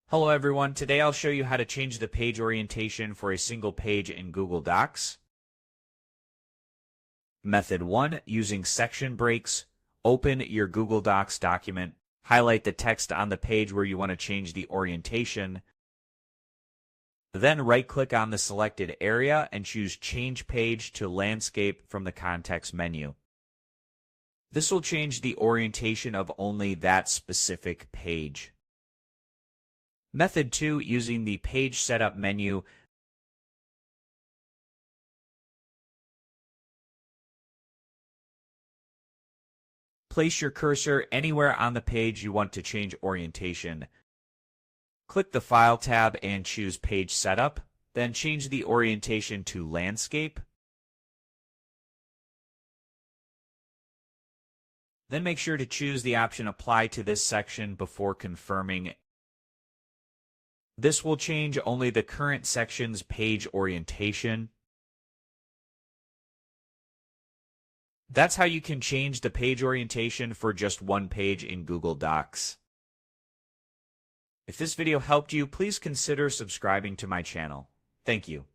Hello everyone, today I'll show you how to change the page orientation for a single page in Google Docs. Method 1, using section breaks, open your Google Docs document, highlight the text on the page where you want to change the orientation, then right-click on the selected area and choose Change Page to Landscape from the context menu. This will change the orientation of only that specific page. Method 2, using the Page Setup menu, place your cursor anywhere on the page you want to change orientation. Click the File tab and choose Page Setup, then change the orientation to Landscape. Then make sure to choose the option Apply to this section before confirming. This will change only the current section's page orientation. That's how you can change the page orientation for just one page in Google Docs. If this video helped you, please consider subscribing to my channel. Thank you.